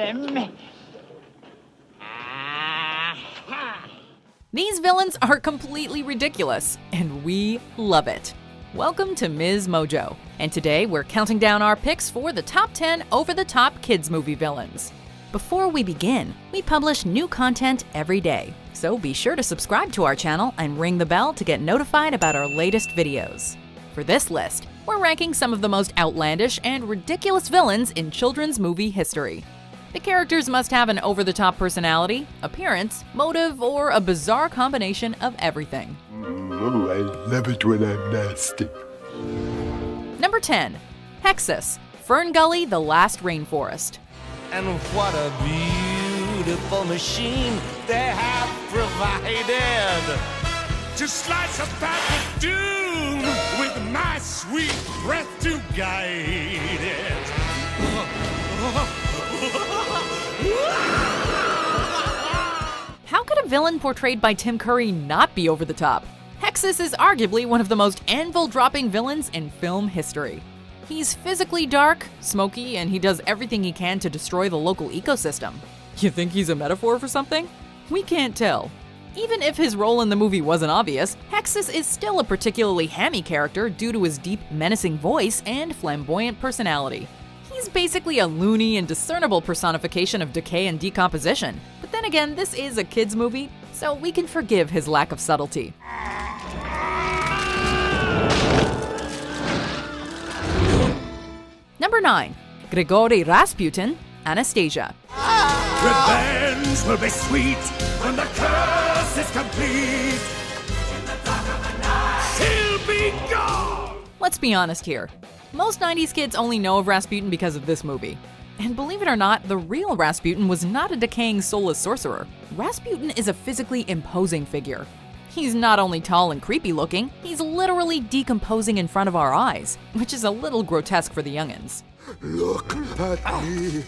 him. These villains are completely ridiculous, and we love it. Welcome to MsMojo, and today we're counting down our picks for the top 10 over-the-top kids movie villains. Before we begin, we publish new content every day, so be sure to subscribe to our channel and ring the bell to get notified about our latest videos. For this list, we're ranking some of the most outlandish and ridiculous villains in children's movie history. The characters must have an over-the-top personality, appearance, motive, or a bizarre combination of everything. Oh, I love it when I'm nasty. Number 10. Hexxus, Fern Gully, The Last Rainforest. And what a beautiful machine they have provided to slice a path of doom with my sweet breath to guide it. How could a villain portrayed by Tim Curry not be over the top? Hexxus is arguably one of the most anvil-dropping villains in film history. He's physically dark, smoky, and he does everything he can to destroy the local ecosystem. You think he's a metaphor for something? We can't tell. Even if his role in the movie wasn't obvious, Hexxus is still a particularly hammy character due to his deep, menacing voice and flamboyant personality. He's basically a loony and discernible personification of decay and decomposition. But then again, this is a kids' movie, so we can forgive his lack of subtlety. Number 9. Grigori Rasputin, Anastasia. Revenge will be sweet when the curse is complete. She'll be gone. Let's be honest here. Most 90s kids only know of Rasputin because of this movie. And believe it or not, the real Rasputin was not a decaying, soulless sorcerer. Rasputin is a physically imposing figure. He's not only tall and creepy looking, he's literally decomposing in front of our eyes, which is a little grotesque for the youngins. Look at me.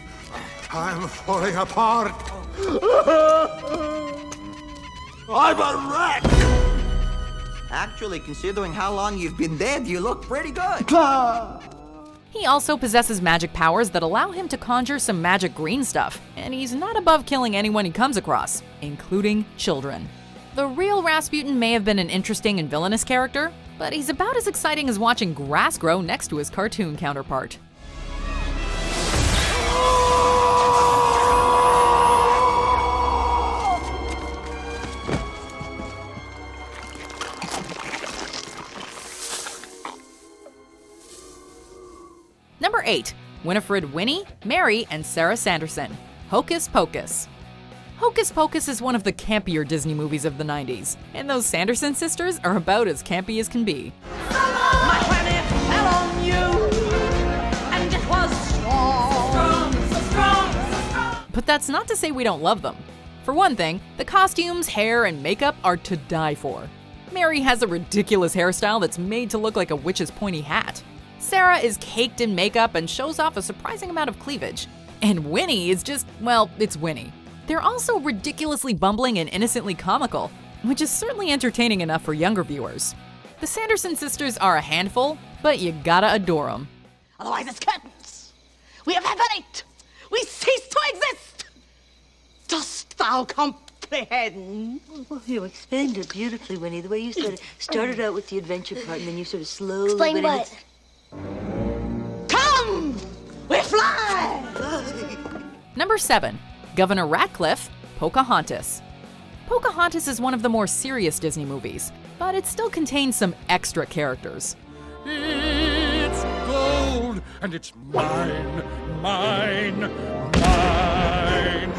I'm falling apart. I'm a wreck. Actually, considering how long you've been dead, you look pretty good. He also possesses magic powers that allow him to conjure some magic green stuff, and he's not above killing anyone he comes across, including children. The real Rasputin may have been an interesting and villainous character, but he's about as exciting as watching grass grow next to his cartoon counterpart. Number 8. Winifred, Winnie, Mary, and Sarah Sanderson. Hocus Pocus. Hocus Pocus is one of the campier Disney movies of the 90s, and those Sanderson sisters are about as campy as can be. My honey fell on you, and it was strong. So strong. But that's not to say we don't love them. For one thing, the costumes, hair, and makeup are to die for. Mary has a ridiculous hairstyle that's made to look like a witch's pointy hat. Sarah is caked in makeup and shows off a surprising amount of cleavage. And Winnie is just, well, it's Winnie. They're also ridiculously bumbling and innocently comical, which is certainly entertaining enough for younger viewers. The Sanderson sisters are a handful, but you gotta adore them. Otherwise it's curtains. We have happened. We cease to exist. Dost thou comprehend? Well, you explained it beautifully, Winnie. The way you sort of started out with the adventure part, and then you sort of slowly... Explain went what? Come! We fly! Number 7. Governor Ratcliffe, Pocahontas. Pocahontas is one of the more serious Disney movies, but it still contains some extra characters. It's gold, and it's mine, mine, mine.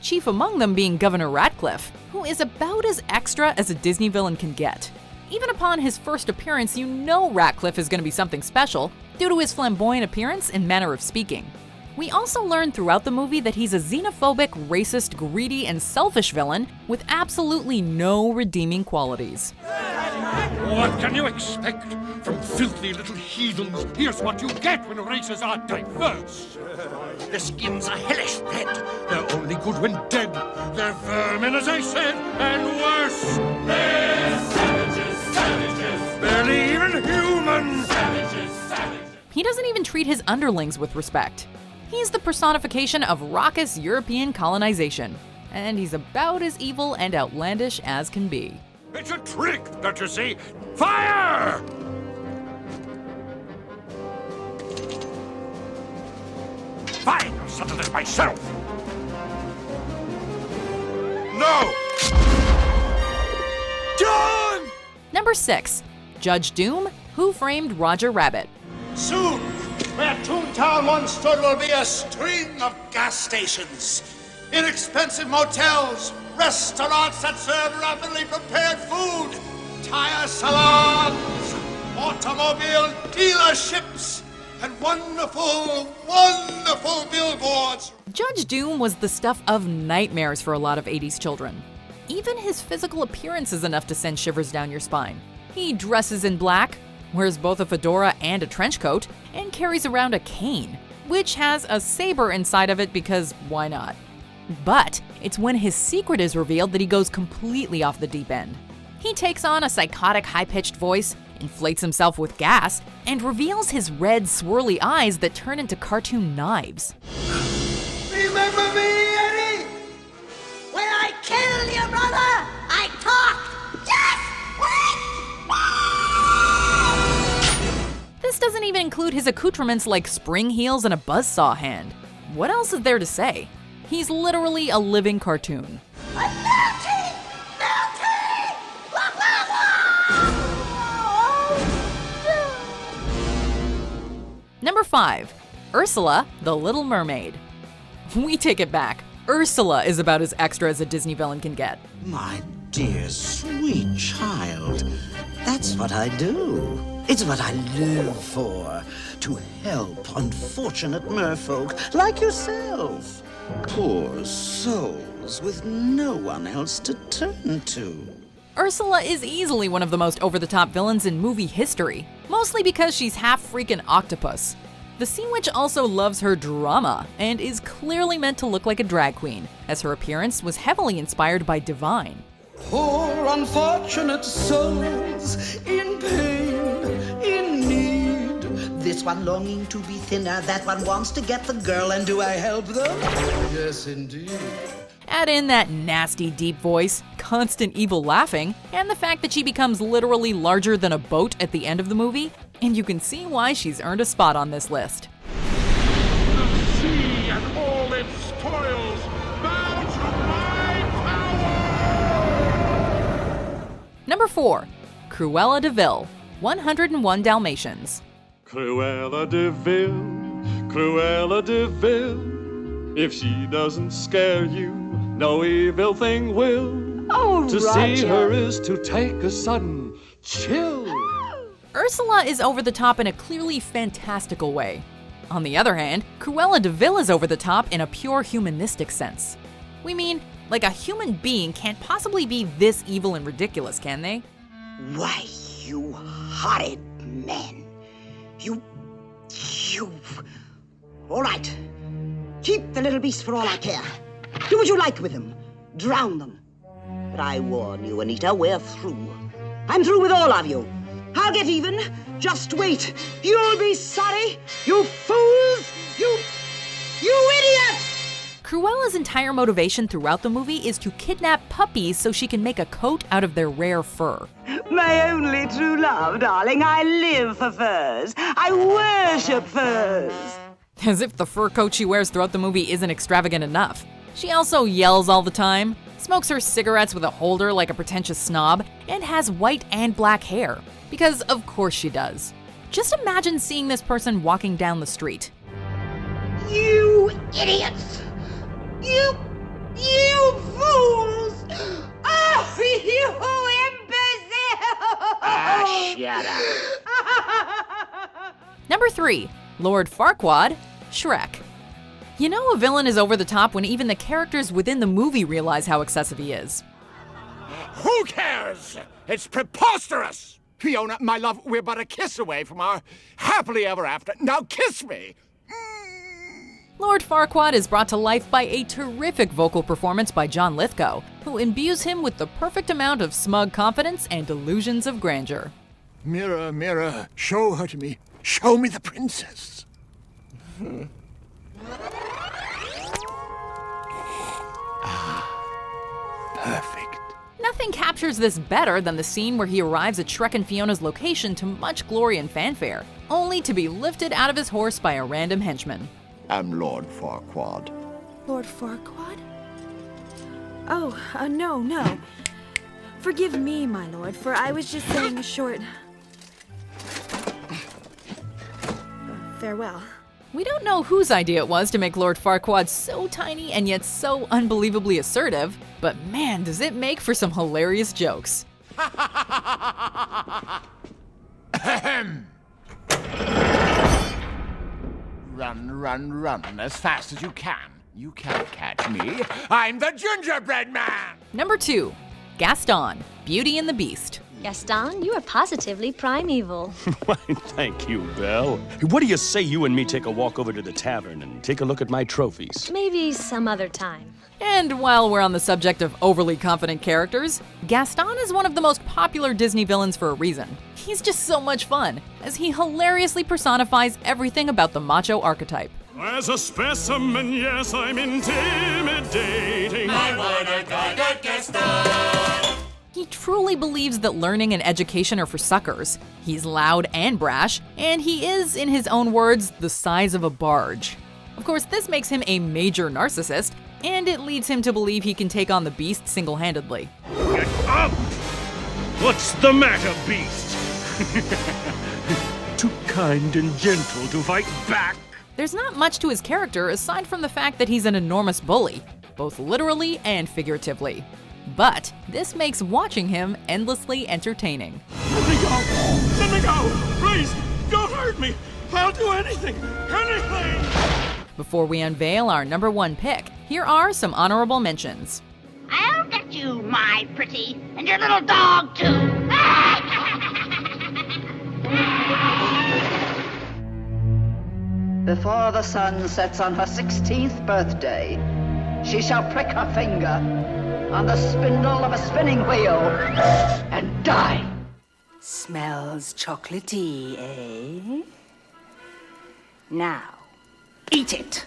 Chief among them being Governor Ratcliffe, who is about as extra as a Disney villain can get. Even upon his first appearance, you know Ratcliffe is going to be something special due to his flamboyant appearance and manner of speaking. We also learn throughout the movie that he's a xenophobic, racist, greedy, and selfish villain with absolutely no redeeming qualities. What can you expect from filthy little heathens? Here's what you get when races are diverse. Their skins are hellish red. They're only good when dead. They're vermin, as I said, and worse. They're savages, savages. Barely even human. Savages, savages. He doesn't even treat his underlings with respect. He's the personification of raucous European colonization, and he's about as evil and outlandish as can be. It's a trick, don't you see? Fire! Fine, I'll settle this myself. No! John! Number 6. Judge Doom, Who Framed Roger Rabbit. Soon, where Toontown once stood will be a string of gas stations, inexpensive motels, restaurants that serve rapidly prepared food, tire salons, automobile dealerships, and wonderful, wonderful billboards. Judge Doom was the stuff of nightmares for a lot of 80s children. Even his physical appearance is enough to send shivers down your spine. He dresses in black, wears both a fedora and a trench coat, and carries around a cane, which has a saber inside of it because why not? But it's when his secret is revealed that he goes completely off the deep end. He takes on a psychotic high-pitched voice, inflates himself with gas, and reveals his red swirly eyes that turn into cartoon knives. Remember me, Eddie? When I killed your brother, I talked. Just wait! This doesn't even include his accoutrements like spring heels and a buzzsaw hand. What else is there to say? He's literally a living cartoon. I'm melting! Melting! Blah, blah, blah! Number 5. Ursula, the Little Mermaid. We take it back. Ursula is about as extra as a Disney villain can get. My dear, sweet child, that's what I do. It's what I live for, to help unfortunate merfolk like yourself. Poor souls with no one else to turn to. Ursula is easily one of the most over-the-top villains in movie history, mostly because she's half freaking octopus. The Sea Witch also loves her drama and is clearly meant to look like a drag queen, as her appearance was heavily inspired by Divine. Poor unfortunate souls in pain, in need. This one longing to be thinner, that one wants to get the girl, and do I help them? Yes, indeed. Add in that nasty deep voice, constant evil laughing, and the fact that she becomes literally larger than a boat at the end of the movie, and you can see why she's earned a spot on this list. The sea and all its toils bow to my power! Number 4. Cruella De Vil, 101 Dalmatians. Cruella De Vil, Cruella De Vil. If she doesn't scare you, no evil thing will. Oh, to Roger. see her is to take a sudden chill. Ursula is over the top in a clearly fantastical way. On the other hand, Cruella De Vil is over the top in a pure humanistic sense. We mean, like a human being can't possibly be this evil and ridiculous, can they? Why, you horrid men. You... All right. Keep the little beast for all I care. Do what you like with him. Drown them. But I warn you, Anita, we're through. I'm through with all of you. I'll get even. Just wait. You'll be sorry. You fools. You idiots! Cruella's entire motivation throughout the movie is to kidnap puppies so she can make a coat out of their rare fur. My only true love, darling. I live for furs. I worship furs. As if the fur coat she wears throughout the movie isn't extravagant enough. She also yells all the time, smokes her cigarettes with a holder like a pretentious snob, and has white and black hair. Because of course she does. Just imagine seeing this person walking down the street. You idiots! You fools! Oh, you imbecile! Shut up. Number 3. Lord Farquaad, Shrek. You know a villain is over the top when even the characters within the movie realize how excessive he is. Who cares? It's preposterous! Fiona, my love, we're but a kiss away from our happily ever after. Now kiss me! Lord Farquaad is brought to life by a terrific vocal performance by John Lithgow, who imbues him with the perfect amount of smug confidence and delusions of grandeur. Mirror, mirror, show her to me. Show me the princess. Perfect. Nothing captures this better than the scene where he arrives at Shrek and Fiona's location to much glory and fanfare, only to be lifted out of his horse by a random henchman. I'm Lord Farquaad. Lord Farquaad? Oh, no. Forgive me, my lord, for I was just saying a short... farewell. We don't know whose idea it was to make Lord Farquaad so tiny and yet so unbelievably assertive, but man, does it make for some hilarious jokes. Run as fast as you can. You can't catch me. I'm the gingerbread man! Number 2. Gaston, Beauty and the Beast. Gaston, you are positively primeval. Why, thank you, Belle. What do you say you and me take a walk over to the tavern and take a look at my trophies? Maybe some other time. And while we're on the subject of overly confident characters, Gaston is one of the most popular Disney villains for a reason. He's just so much fun, as he hilariously personifies everything about the macho archetype. As a specimen, yes, I'm intimidating. I wanna target Gaston. He truly believes that learning and education are for suckers. He's loud and brash, and he is, in his own words, the size of a barge. Of course, this makes him a major narcissist, and it leads him to believe he can take on the Beast single-handedly. Get up! What's the matter, Beast? Too kind and gentle to fight back. There's not much to his character aside from the fact that he's an enormous bully, both literally and figuratively. But this makes watching him endlessly entertaining. Let me go! Let me go! Please, don't hurt me! I'll do anything! Anything! Before we unveil our number 1 pick, here are some honorable mentions. I'll get you, my pretty, and your little dog, too. Before the sun sets on her 16th birthday, she shall prick her finger on the spindle of a spinning wheel and die. Smells chocolatey, eh? Now, eat it.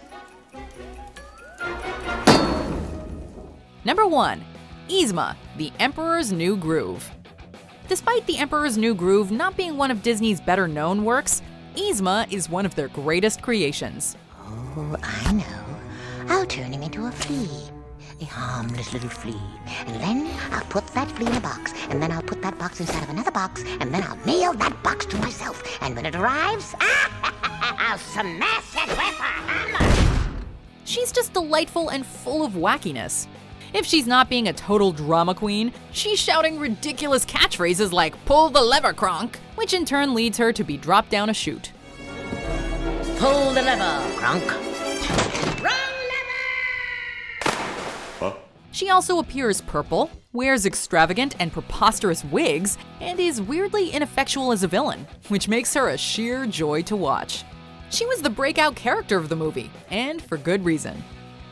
Number 1. Yzma, the Emperor's New Groove. Despite The Emperor's New Groove not being one of Disney's better-known works, Yzma is one of their greatest creations. Oh, I know. I'll turn him into a flea. A harmless little flea. And then I'll put that flea in a box, and then I'll put that box inside of another box, and then I'll nail that box to myself. And when it arrives, I'll smash it with a hammer. She's just delightful and full of wackiness. If she's not being a total drama queen, she's shouting ridiculous catchphrases like "pull the lever, Kronk," which in turn leads her to be dropped down a chute. Pull the lever, Kronk. She also appears purple, wears extravagant and preposterous wigs, and is weirdly ineffectual as a villain, which makes her a sheer joy to watch. She was the breakout character of the movie, and for good reason.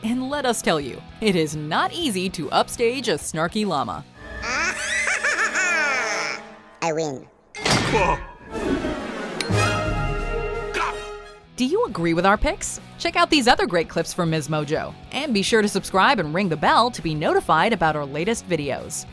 And let us tell you, it is not easy to upstage a snarky llama. I win. Do you agree with our picks? Check out these other great clips from MsMojo, and be sure to subscribe and ring the bell to be notified about our latest videos.